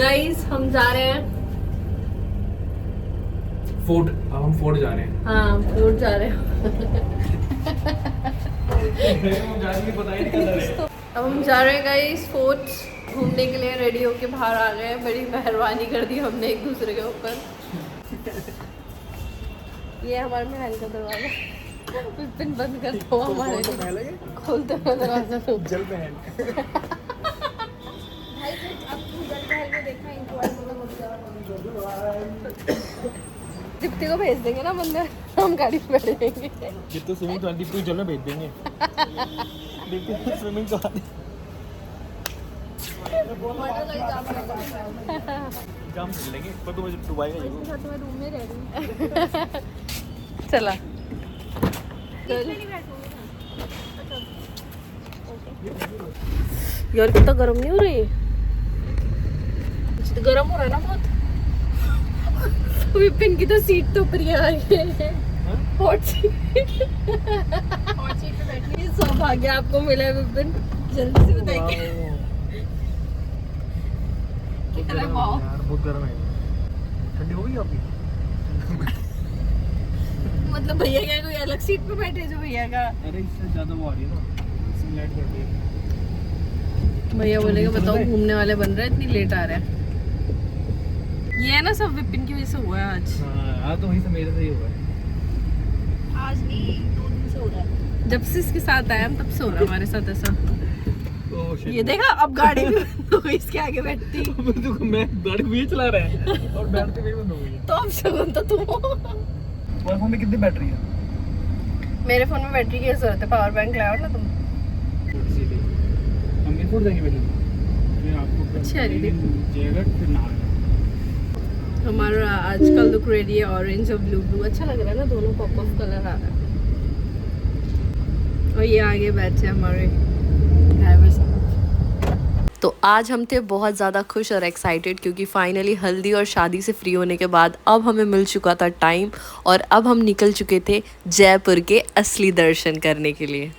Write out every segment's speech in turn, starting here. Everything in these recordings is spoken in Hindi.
गाइस हम जा रहे हैं फोर्ट। अब हम फोर्ट जा रहे हैं। हाँ फोर्ट जा रहे हैं। अब हम जा रहे हैं गाइस फोर्ट घूमने के लिए। रेडी होके बाहर आ गए हैं। बड़ी मेहरबानी कर दी हमने एक दूसरे के ऊपर। ये हमारे महल का दरवाजा पिन बंद कर दो हमारे खोलते हुए दरवाजा तो जल महल। भाई अब तू जल महल में देखा दीप्ति को भेज देंगे ना मंदिर, हम गाड़ी में बैठेंगे। जितने स्विमिंग तो दीप्ति जल में भेज देंगे। दीप्ति स्विमिंग तो जाम कर लेंगे पर तुम डुबाएगा ये मैं रूम में रह रही हूं। चला यार कितना गर्म नहीं हो रही? गर्म हो रहा है ना बहुत। विपिन की तो सीट तो ऊपर आ रही है। हॉट सीट पे बैठी है। सौभाग्य आपको मिला है विपिन, जल्दी से बताइए। बहुत गर्म है। ठंडी हो गई आपकी? मतलब भैया क्या कोई अलग सीट पे बैठे जो भैया का? अरे इससे ज्यादा वो आ रही है ना, इसमें लाइट बढ़ रही है। भैया बोलेगा बताओ घूमने वाले बन रहे हैं इतनी लेट आ रहे हैं। ये है ना सब विपिन की वजह से हुआ है आज। हाँ तो वही से मेरे से ही हुआ है। आज नहीं 2 दिन से हो रहा है। जब से इसके साथ आया हम तब से हो रहा है हमारे साथ ऐसा। ये देखा अब गाड़ी भी बंद हो गई इसके आगे बैठती। मैं गाड़ी भी चला रहा है और बैटरी भी बंद हो गई। तो अब शगुन तो तुम। तुम्हारे फोन में कितनी बैटरी है? मेरे फोन में बैटरी की जरूरत है, पावर बैंक लाओ ना तुम। हम मीरपुर जाएंगे पहले, फिर आपको अच्छी आ रही थी। जयगढ़ फिर नाहरगढ़। हमारा आजकल लुक रेडी है ऑरेंज और ब्लू ब्लू। अच्छा लग रहा है ना, दोनों पॉप ऑफ कलर आ रहा है। और ये आगे बैठे हमारे ड्राइवर साहब। तो आज हम थे बहुत ज़्यादा खुश और एक्साइटेड क्योंकि फाइनली हल्दी और शादी से फ्री होने के बाद अब हमें मिल चुका था टाइम और अब हम निकल चुके थे जयपुर के असली दर्शन करने के लिए।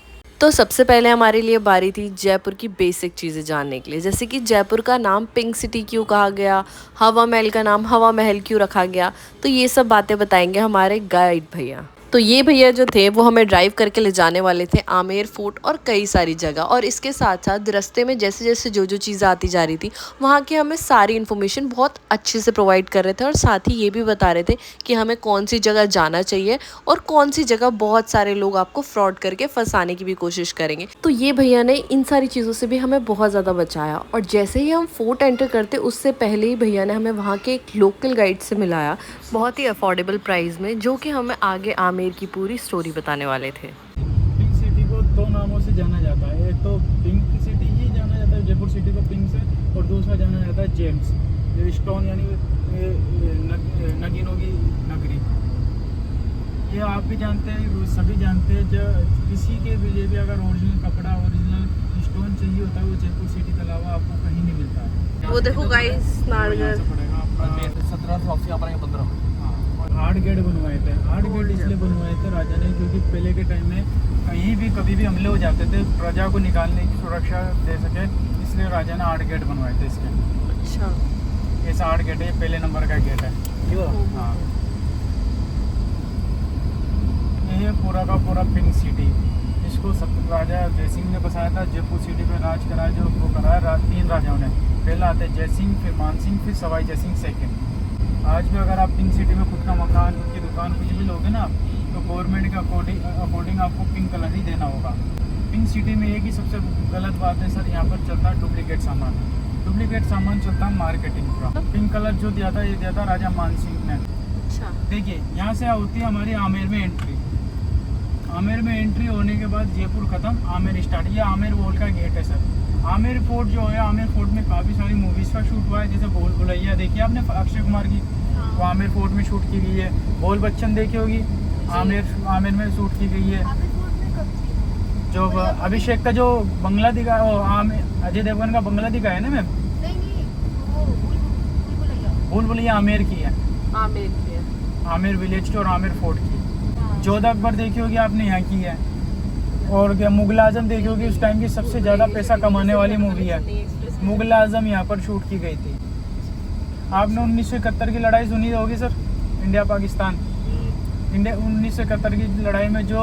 तो सबसे पहले हमारे लिए बारी थी जयपुर की बेसिक चीज़ें जानने के लिए, जैसे कि जयपुर का नाम पिंक सिटी क्यों कहा गया, हवा महल का नाम हवा महल क्यों रखा गया। तो ये सब बातें बताएंगे हमारे गाइड भैया। तो ये भैया जो थे वो हमें ड्राइव करके ले जाने वाले थे आमेर फोर्ट और कई सारी जगह। और इसके साथ साथ रास्ते में जैसे जैसे जो चीज़ें आती जा रही थी वहाँ की हमें सारी इन्फॉर्मेशन बहुत अच्छे से प्रोवाइड कर रहे थे। और साथ ही ये भी बता रहे थे कि हमें कौन सी जगह जाना चाहिए और कौन सी जगह बहुत सारे लोग आपको फ्रॉड करके फंसाने की भी कोशिश करेंगे। तो ये भैया ने इन सारी चीज़ों से भी हमें बहुत ज़्यादा बचाया। और जैसे ही हम फोर्ट एंटर करते उससे पहले ही भैया ने हमें वहाँ के एक लोकल गाइड से मिलाया बहुत ही अफोर्डेबल प्राइस में, जो कि हमें आगे आमेर की पूरी स्टोरी बताने वाले थे। पिंक सिटी को 2 नामों से जाना जाता है। एक तो पिंक सिटी ही जाना जाता है जयपुर सिटी को पिंक से, और दूसरा जाना जाता है जेम्स, जो स्टोन यानी नगीनों की नगरी। ये आप भी जानते हैं, सभी जानते हैं। जब किसी के लिए भी अगर ओरिजिनल कपड़ा ओरिजिनल स्टोन चाहिए होता है वो जयपुर सिटी के अलावा आपको कहीं नहीं मिलता है। वो देखो गाइस नारगढ़ 1715 8 गेट बनवाए थे। 8 गेट इसलिए बनवाए थे राजा ने क्योंकि पहले के टाइम में कहीं भी कभी भी हमले हो जाते थे, प्रजा को निकालने की सुरक्षा दे सके, इसलिए राजा ने 8 गेट बनवाए थे इसके। अच्छा ऐसा 8 गेट है, पहले नंबर का गेट है। हाँ ये पूरा का पूरा पिंक सिटी, इसको राजा जयसिंह ने बसाया था। जयपुर सिटी पे राज कराया जो वो कराया 3 राजाओं ने। पहला आते जयसिंह, फिर मानसिंह, फिर सवाई जयसिंह सेकंड। आज भी अगर आप पिंक सिटी में खुद का मकान, खुद की दुकान कुछ भी लोगे ना तो गवर्नमेंट के अकॉर्डिंग आपको पिंक कलर ही देना होगा। पिंक सिटी में एक ही सबसे गलत बात है सर, यहाँ पर चलता है डुप्लीकेट सामान। डुप्लीकेट सामान चलता है मार्केटिंग का। पिंक कलर जो दिया था ये दिया था राजा मानसिंह ने। अच्छा देखिए यहाँ से होती है हमारी आमेर में एंट्री। आमेर में एंट्री होने के बाद जयपुर खत्म, आमेर स्टार्ट। ये आमेर वॉल का गेट है सर। आमेर फोर्ट जो है, आमेर फोर्ट में काफ़ी सारी मूवीज़ का शूट हुआ है, जैसे भूल भुलैया देखिए आपने अक्षय कुमार की, वो आमेर फोर्ट में शूट की गई है। बोल बच्चन देखी होगी, आमेर में शूट की गई है। जो अभिषेक का जो बंगला दिखा वो अजय देवगन का बंगला दिखा है ना मैम, भूल भुलैया आमेर की है। आमेर विलेज की और आमेर फोर्ट की। जोधा अकबर देखी होगी आपने, यहाँ की है। और क्या मुगल आजम देखी होगी, उस टाइम की सबसे ज़्यादा पैसा कमाने वाली मूवी है। मुगल आजम यहाँ पर शूट की गई थी। आपने 1971 की लड़ाई सुनी होगी सर, इंडिया पाकिस्तान। इंडिया 1971 की लड़ाई में जो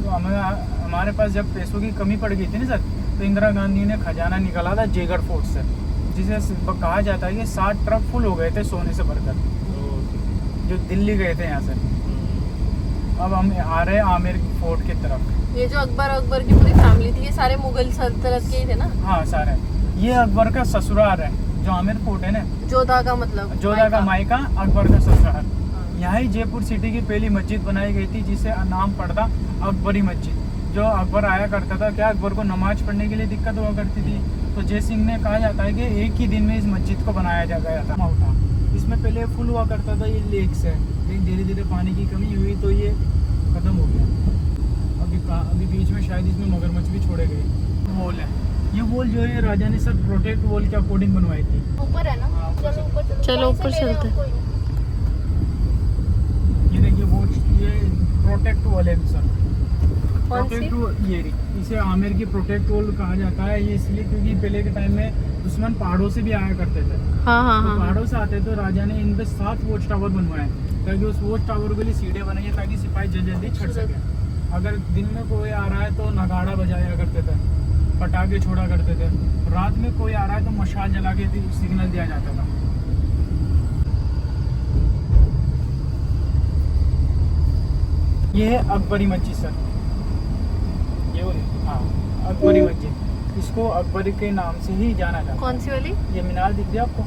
हमारे पास जब पैसों की कमी पड़ गई थी ना सर, तो इंदिरा गांधी ने खजाना निकाला था जयगढ़ फोर्ट से, जिसे कहा जाता है कि 60 ट्रक फुल हो गए थे सोने से भरकर, जो दिल्ली गए थे यहाँ से। अब हम आ रहे हैं आमेर फोर्ट की तरफ। ये जो अकबर की पूरी फैमिली थी, ये सारे मुगल सल्तनत के ही थे ना? हाँ सारे। ये अकबर का ससुराल है, जो आमेर फोर्ट है ना, जोधा का मतलब जोधा का मायका, अकबर का ससुराल। यहाँ ही जयपुर सिटी की पहली मस्जिद बनाई गई थी, जिसे नाम पड़ता अकबरी मस्जिद। जो अकबर आया करता था, क्या अकबर को नमाज पढ़ने के लिए दिक्कत हुआ करती थी, तो जय सिंह ने कहा जाता है कि एक ही दिन में इस मस्जिद को बनाया जा गया था। इसमें पहले फुल हुआ करता था ये लेक से, लेकिन धीरे धीरे पानी की कमी हुई तो ये खत्म हो गया। अभी बीच में शायद इसमें मगरमच्छ भी छोड़े गए। वॉल है, ये वॉल जो है राजा ने सर प्रोटेक्ट वॉल के अकॉर्डिंग बनवाई थी। ऊपर है ना? चलो ऊपर चलो ऊपर चलते हैं। ये देखिए वो ये प्रोटेक्ट वॉल है सर। कौन सी? प्रोटेक्ट वॉल, ये इसे आमेर की प्रोटेक्ट वॉल कहा जाता है। ये इसलिए क्योंकि पहले के टाइम में दुश्मन पहाड़ों से भी आया करते थे। हाँ हाँ तो हाँ। पहाड़ों से आते तो राजा ने इन पे 7 वॉच टावर बनवाए, ताकि उस वॉच टावर के लिए सीढ़े बनाइए, ताकि सिपाही जल्दी छट सके। अगर दिन में कोई आ रहा है तो नगाड़ा बजाया करते थे, पटाखे छोड़ा करते थे। रात में कोई आ रहा है तो मशाल जला के सिग्नल दिया जाता था। ये है अकबरी मस्जिद सर, ये हाँ अकबरी मस्जिद। इसको अकबरी के नाम से ही जाना जाता है। कौन सी वाली? ये मीनार दिख रही है आपको?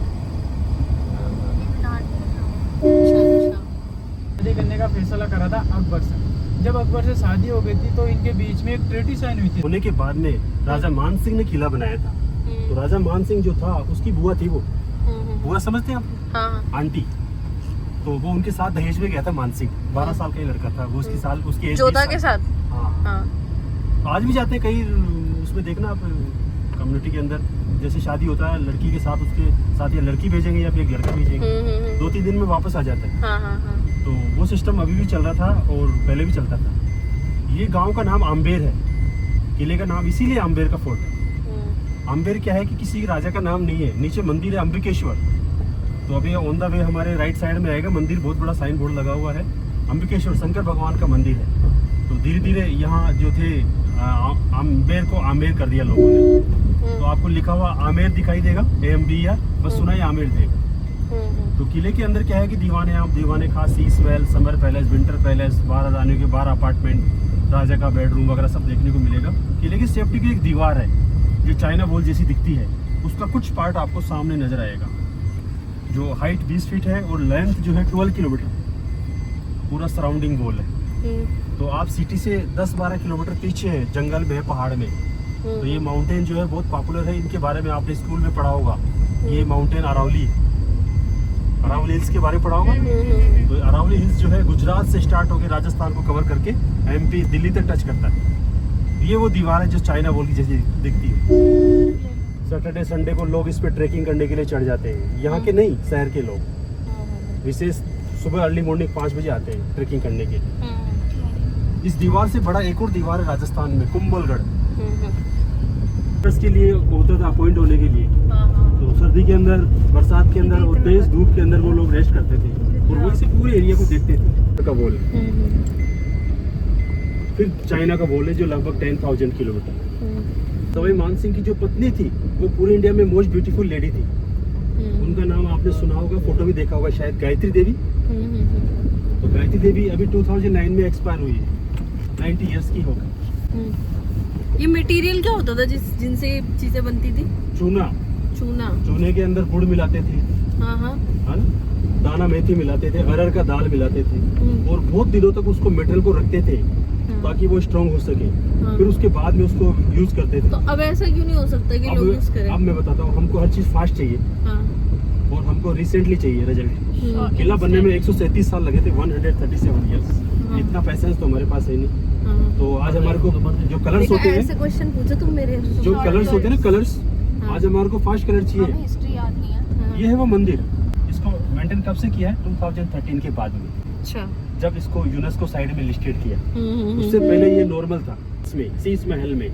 शादी करने का फैसला करा था अकबर से। जब अकबर से शादी हो गई थी तो इनके बीच में एक ट्रीटी साइन हुई थी। होने के बाद में राजा मान सिंह ने किला बनाया था। तो राजा मान सिंह जो था उसकी बुआ थी, वो बुआ समझते हैं आप? हाँ। आंटी। तो वो उनके साथ दहेज में गया था मान सिंह, 12 साल का ही लड़का था वो, उसकी साल उसकी एज जोधा के साथ। हाँ। हाँ। आज भी जाते हैं कई, उसमें देखना आप कम्युनिटी के अंदर जैसे शादी होता है लड़की के साथ, उसके साथ या लड़की भेजेंगे या फिर एक लड़का भेजेंगे, 2-3 दिन में वापस आ जाता है। हाँ हाँ हाँ। तो वो सिस्टम अभी भी चल रहा था और पहले भी चलता था। ये गांव का नाम आम्बेर है, किले का नाम इसीलिए आम्बेर का फोर्ट है। आम्बेर क्या है कि किसी राजा का नाम नहीं है। नीचे मंदिर है अंबिकेश्वर। तो अभी ऑन द वे हमारे राइट साइड में आएगा मंदिर, बहुत बड़ा साइन बोर्ड लगा हुआ है, अंबिकेश्वर शंकर भगवान का मंदिर है। तो धीरे धीरे यहाँ जो थे आम्बेर को आमेर कर दिया लोगों ने। तो आपको लिखा हुआ आमेर दिखाई देगा, AMBR, बस सुना ही आमेर देगा। तो किले के अंदर क्या है कि दीवाने खास, सीस वेल, समर पैलेस, विंटर पैलेस, 12 रानियों के 12 अपार्टमेंट, राजा का बेडरूम वगैरह सब देखने को मिलेगा। किले की सेफ्टी की एक दीवार है जो चाइना वॉल जैसी दिखती है, उसका कुछ पार्ट आपको सामने नजर आएगा। जो हाइट 20 फीट है और लेंथ जो है 12 किलोमीटर, पूरा सराउंडिंग वॉल है। तो आप सिटी से 10-12 किलोमीटर पीछे है, जंगल में, पहाड़ में। तो ये माउंटेन जो है बहुत पॉपुलर है, इनके बारे में आपने स्कूल में पढ़ा होगा। ये माउंटेन अरावली हिल्स के बारे में पढ़ा होगा। तो अरावली हिल्स जो है गुजरात से स्टार्ट होकर राजस्थान को कवर करके MP दिल्ली तक टच करता है। ये वो दीवार है जो चाइना वॉल की जैसी दिखती है। सैटरडे संडे को लोग इस पे ट्रैकिंग करने के लिए चढ़ जाते हैं, यहाँ के नहीं, शहर के लोग विशेष सुबह अर्ली मॉर्निंग 5 बजे आते हैं ट्रैकिंग करने के लिए। इस दीवार से बड़ा एक और दीवार है राजस्थान में, कुंभलगढ़, के लिए होता था अपॉइंट होने के लिए। तो सर्दी के अंदर, बरसात के अंदर और तेज धूप के अंदर वो लोग रेस्ट करते थे और वहीं से पूरे एरिया को देखते थे। का वॉल फिर चाइना का वॉल है जो लगभग 10,000 किलोमीटर। सवाई मान सिंह की जो पत्नी थी वो पूरे इंडिया में मोस्ट ब्यूटीफुल लेडी थी। उनका नाम आपने सुना होगा, फोटो भी देखा होगा शायद, गायत्री देवी। तो गायत्री देवी अभी 2009 में एक्सपायर हुई है, 90 इयर्स की हो गई। ये मटेरियल क्या होता था जिनसे चीजें बनती थी? चूना। चूने के अंदर गुड़ मिलाते थे, हाँ हाँ, है ना, दाना मेथी मिलाते थे, अरहर का दाल मिलाते थे और बहुत दिनों तक उसको मेटल को रखते थे ताकि वो स्ट्रॉन्ग हो सके। फिर उसके बाद में उसको यूज करते थे। तो अब ऐसा क्यों नहीं हो सकता कि लोग यूज करें? अब मैं बताता हूँ, हमको हर चीज फास्ट चाहिए। हाँ। और हमको रिसेंटली चाहिए रिजल्ट। किला बनने में 137 साल लगे थे, 137 इयर्स। इतना पैसेंस तो हमारे पास है नहीं। तो आज हमारे को जो कलर्स होते हैं, ऐसे क्वेश्चन पूछो तुम मेरे, जो कलर्स होते हैं ना, कलर्स, आज हमारे को फास्ट कलर चाहिए। हिस्ट्री याद नहीं है। ये है वो मंदिर। इसको मेंटेन कब से किया है? 2013 के बाद में, अच्छा, जब इसको यूनेस्को साइड में लिस्टेड किया। उससे पहले ये नॉर्मल था। इसमें शीश महल में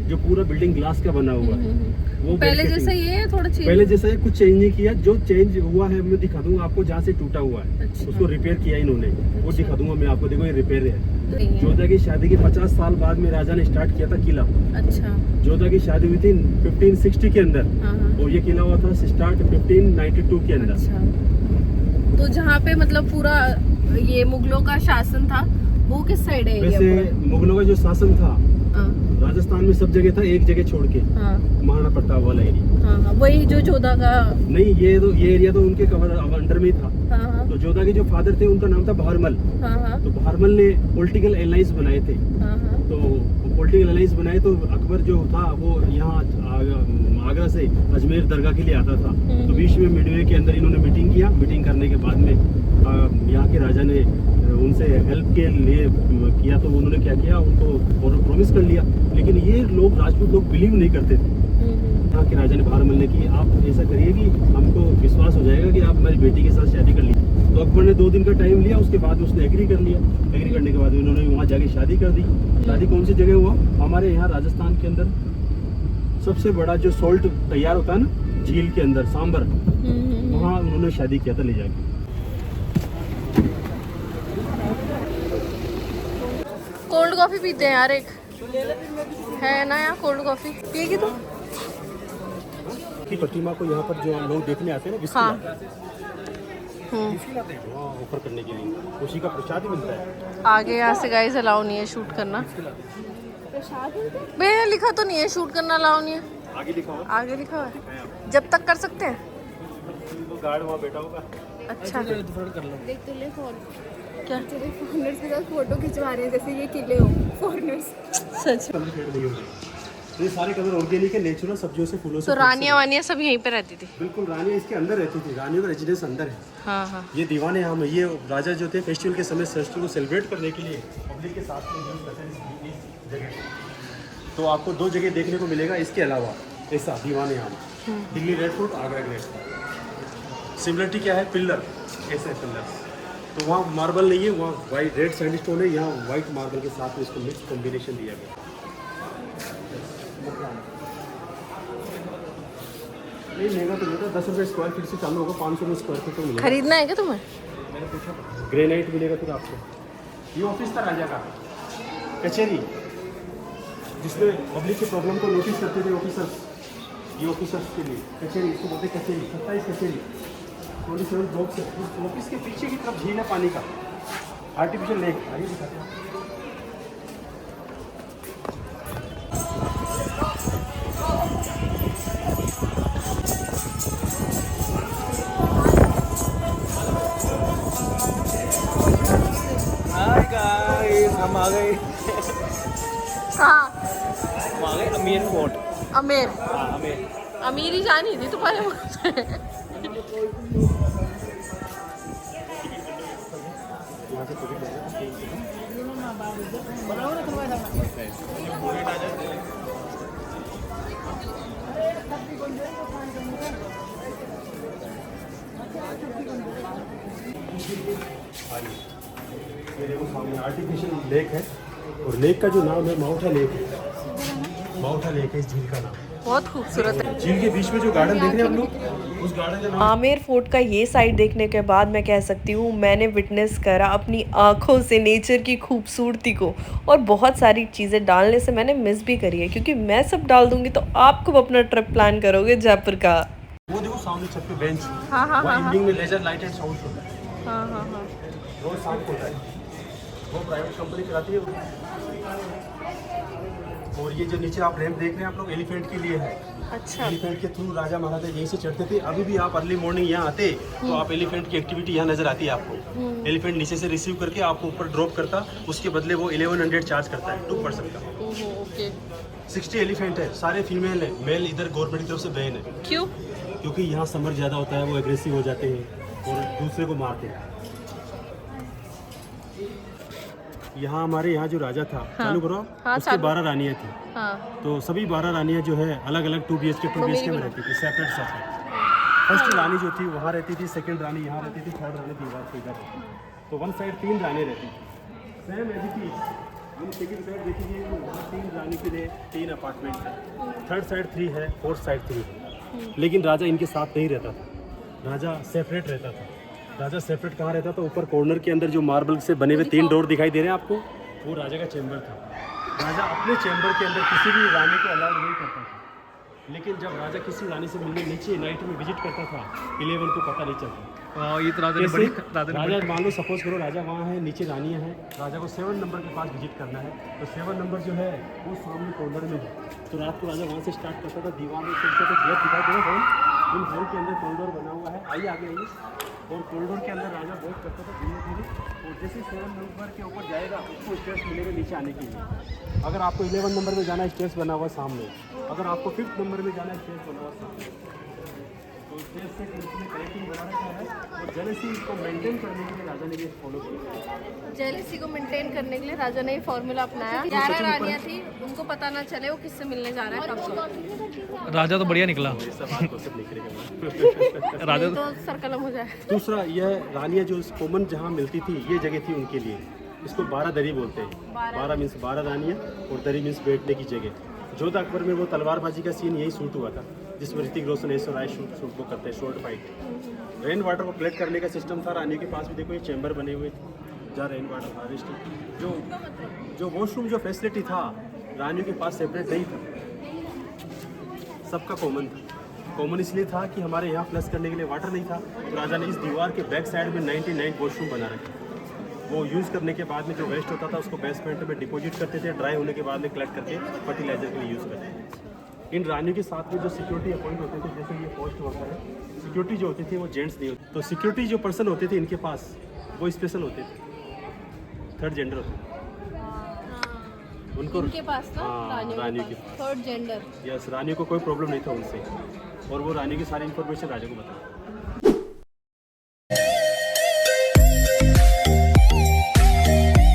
जो पूरा बिल्डिंग ग्लास का बना हुआ है वो पहले barricading- जैसा ये है थोड़ा चेंज। पहले जैसा है, कुछ चेंज नहीं किया। जो चेंज हुआ है मैं दिखा दूंगा आपको, जहाँ से टूटा हुआ है अच्छा। उसको रिपेयर किया इन्होंने, वो दिखा दूंगा मैं आपको। देखो ये रिपेयर है। तो ये- जोधा की शादी के 50 साल बाद में राजा ने स्टार्ट किया था किला। अच्छा। जोधा की शादी हुई थी 1560 के अंदर हाँ हाँ। और ये किला हुआ था स्टार्ट 1592 के अंदर। अच्छा, तो जहाँ पे मतलब पूरा ये मुगलों का शासन था वो किस साइड है एरिया वैसे पूरा? मुगलों का जो शासन था हाँ राजस्थान में सब जगह था, एक जगह छोड़ के हाँ महाराणा प्रताप वाला एरिया। हाँ हाँ, वही जो जोधा का। नहीं, ये एरिया तो उनके कवर अंडर में ही था। हाँ हाँ तो जोधा के जो फादर थे उनका नाम था बहरमल। हाँ हाँ तो बहरमल ने पॉलिटिकल अलायंस बनाए थे। हाँ हाँ। तो पॉलिटिकल अलायंस बनाए तो अकबर जो था वो यहाँ आगरा से अजमेर दरगाह के लिए आता था। तो बीच में मिडवे के अंदर इन्होंने मीटिंग किया। मीटिंग करने के बाद में यहाँ के राजा ने उनसे हेल्प के लिए किया। तो उन्होंने क्या किया, उनको प्रॉमिस कर लिया। लेकिन ये लोग राजपूत लोग बिलीव नहीं करते थे। यहाँ के राजा ने बहरमल ने की, आप ऐसा करिए कि हमको विश्वास हो जाएगा कि आप हमारी बेटी के साथ शादी कर ली। तो अकबर ने 2 दिन का टाइम लिया, उसके बाद उसने एग्री कर लिया। एग्री करने के बाद उन्होंने वहाँ जाके शादी कर दी। शादी कौन सी जगह हुआ? हमारे यहाँ राजस्थान के अंदर सबसे बड़ा जो सॉल्ट तैयार होता है ना झील के अंदर, सांबर, वहाँ उन्होंने शादी किया था ले जाके। कोल्ड कॉफी पीते हैं यार, एक है ना यहाँ कोल्ड कॉफी पिएगी तो? की प्रतिमा को यहाँ पर जो लोग देखने आते हैं ना, विस्की हाँ। लाते हैं वहाँ ऑफर करने के लिए, उसी का प्रसाद ही मिलता है। आगे यहाँ से गाइस अलाउ नहीं है शूट करना। भैया लिखा तो नहीं है शूट करना अलाउ नहीं है। आगे लिखा हुआ आगे लिखा हुआ है जब तक कर सकते हैं। तो गार्ड वहाँ बैठा होगा। अच्छा देख तो ले फोन क्या तेरे फॉरेनर्स के साथ फोटो खिंचवा रहे हैं जैसे ये किले हो फॉरेनर्स। सच? कलर शेड नहीं होंगे, ये सारे कलर ऑर्गेनिक है, नेचुरल सब्जियों से, फूलों से। तो रानियाँ वानियाँ सब यहीं पे रहती थी? बिल्कुल, रानियाँ इसके अंदर रहती थी। रानियों का रेजिडेंस अंदर है। हाँ हाँ। ये दीवाने हम, ये राजा जो थे फेस्टिवल के समय फेस्टिवल को सेलिब्रेट करने के लिए पब्लिक के साथ में यूज करते हैं इस जगह। तो आपको 2 जगह देखने को मिलेगा इसके अलावा ऐसा दीवाने हम, Delhi red fort, Agra great fort. Similarity क्या है? पिलर, ऐसे पिलर। तो वहाँ मार्बल नहीं है, वहाँ वाइट रेड सैंडस्टोन है, यहाँ वाइट मार्बल के साथ में इसको मिक्स कॉम्बिनेशन दिया गया। नहीं महंगा तो नहीं था, 10 रुपये स्क्वायर फीट से चालू होगा, 500 में स्क्वायर फीट तो मिलेगा। खरीदना है क्या तुम्हें? ग्रेनाइट मिलेगा फिर आपको। ये ऑफिस था राजा का, कचहरी, जिसमें पब्लिक के प्रॉब्लम को नोटिस करते थे ऑफिसर्स। ये ऑफिसर्स के लिए कचहरी, इसको बोलते कचहरी, 27 कचहरी, 27 बॉक्स है। उस ऑफिस के पीछे की तरफ झील है पानी का, आर्टिफिशियल लेक। आइए दिखाते हैं। हाय गाइस, हम आ गए। हाँ हम आ गए अमीर फोर्ट। अमीर हाँ, अमीर। अमीर ही जानी थी तुम्हारे मुँह से। ये देखो सामने आर्टिफिशियल लेक है और लेक का जो नाम है माउठा लेक है। माउठा लेक है इस झील का नाम। बहुत खूबसूरत है। झील के बीच में जो गार्डन देख रहे हैं आप लोग, उस गार्डन का नाम आमेर फोर्ट का ये साइड देखने के बाद मैं कह सकती हूँ मैंने विटनेस करा अपनी आँखों से नेचर की खूबसूरती को, और बहुत सारी चीज़ें डालने से मैंने मिस भी करी है, क्योंकि मैं सब डाल दूँगी तो आप कब अपना ट्रिप प्लान करोगे जयपुर का? वो देखो सामने छत पे बेंच, हाँ हाँ वहाँ हाँ इवनिंग में लेजर लाइट एंड साउंड होता है, हाँ हाँ हाँ। रोज शाम को होता है। वो प्राइवेट कंपनी चलाती है। और ये जो नीचे आप रैंप देख रहे हैं आप लोग, एलिफेंट के लिए है। अच्छा एलिफेंट के थ्रू राजा महाराजा यहीं से चढ़ते थे। अभी भी आप अर्ली मॉर्निंग यहाँ आते तो आप एलिफेंट की एक्टिविटी यहाँ नजर आती है आपको। एलिफेंट नीचे से रिसीव करके आपको ऊपर ड्रॉप करता, उसके बदले वो 1100 चार्ज करता है 2 पर्सन का। ओके। 60 एलिफेंट है, सारे फीमेल है, मेल इधर गवर्नमेंट की तरफ से बैन है। क्यों? क्योंकि यहाँ समर ज़्यादा होता है, वो एग्रेसिव हो जाते हैं और दूसरे को मारते हैं। यहाँ हमारे यहाँ जो राजा था, चालू करो, हाँ, उसकी चालू। 12 रानियाँ थी। हाँ तो सभी 12 रानियाँ जो है अलग अलग 2 BHK 2 BHK में रहती थी, सेपरेट सेपरेट। फर्स्ट रानी जो थी वहाँ रहती थी, सेकंड रानी यहाँ रहती थी, थर्ड रानी दीवार पे इधर। तो वन साइड 3 रानी रहती थी, सेम एज इट इज हम सेकंड साइड देखेंगे तो वहाँ 3 रानी के लिए 3 अपार्टमेंट है, थर्ड साइड 3 है, फोर्थ साइड 3 है। लेकिन राजा इनके साथ नहीं रहता था, राजा सेपरेट रहता था। राजा सेपरेट कहाँ रहता था? ऊपर कॉर्नर के अंदर जो मार्बल से बने हुए 3 डोर दिखाई दे रहे हैं आपको, वो राजा का चैम्बर था। राजा अपने चैम्बर के अंदर किसी भी रानी को अलाउड नहीं करता था। लेकिन जब राजा किसी रानी से मिलने नीचे नाइट में विजिट करता था, 11 को पता नहीं चलता। ये तो राजा राजा मान लो सपोज करो राजा वहाँ है, नीचे रानियाँ हैं, राजा को 7 नंबर के पास विजिट करना है, तो 7 नंबर जो है वो सामने कॉर्नर में है। तो रात को राजा वहाँ से स्टार्ट करता था, दीवार में छोटे छोटे गेट दिखाई दे रहे हैं, इन हॉल के अंदर कॉरिडोर बना हुआ है, आइए आगे आइए। और कॉरिडोर के अंदर राजा वॉक करता था धीरे धीरे, और जैसे 7 नंबर के ऊपर जाएगा उसको स्टेयर्स मिलेगा नीचे आने के लिए। अगर आपको 11 नंबर में जाना है, स्टेयर्स बना हुआ सामने। अगर आपको 5th नंबर में जाना है, स्टेयर्स बना हुआ सामने। तो स्टेयर्स से इसने कनेक्टिंग बना रखा है, और जेलसी को मेंटेन करने के लिए राजा ने ये फॉलो किया। जेलेसी को मेंटेन करने के लिए राजा ने ये फॉर्मूला अपनाया। 11 रानियां थी, उनको पता ना चले वो किससे मिलने जा रहा है कब। राजा तो बढ़िया निकला। राजा तो सरकलम हो जाए। दूसरा यह रानियाँ जो कॉमन जहाँ मिलती थी, ये जगह थी उनके लिए। इसको 12 दरी बोलते हैं। 12 मीन्स 12 रानियाँ, और दरी मीन्स बैठने की जगह। जोधा अकबर में वो तलवारबाजी का सीन यही शूट हुआ था, जिसमें ऋतिक रोशन ऐश्वर्या राय शूट को करते हैं, शॉर्ट फाइट। रेन वाटर को कलेक्ट करने का सिस्टम था रानियों के पास भी। देखो ये चैम्बर बने हुए थे जहाँ रेन वाटर हार्वेस्ट, जो वॉशरूम जो फैसिलिटी था रानियों के पास सेपरेट नहीं था, सबका कॉमन था। कॉमन इसलिए था कि हमारे यहाँ फ्लश करने के लिए वाटर नहीं था, तो राजा ने इस दीवार के बैक साइड में 99 वॉशरूम बना रखे। वो यूज़ करने के बाद में जो वेस्ट होता था उसको बेसमेंट में डिपॉजिट करते थे, ड्राई होने के बाद में कलेक्ट करके फर्टिलाइजर के लिए यूज़ करते थे। इन रानियों के साथ में जो सिक्योरिटी अपॉइंट होते थे, जैसे ये पोस्ट वर्कर है, सिक्योरिटी जो होती थी वो जेंट्स नहीं होती। तो सिक्योरिटी जो पर्सन होते थे इनके पास, वो स्पेशल होते थे, थर्ड जेंडर होते थे उनको। इनके पास ना रानियों के पास थर्ड जेंडर। यस, रानियों को कोई प्रॉब्लम नहीं था उनसे, और वो रानी की सारी इन्फॉर्मेशन राजा को बताया।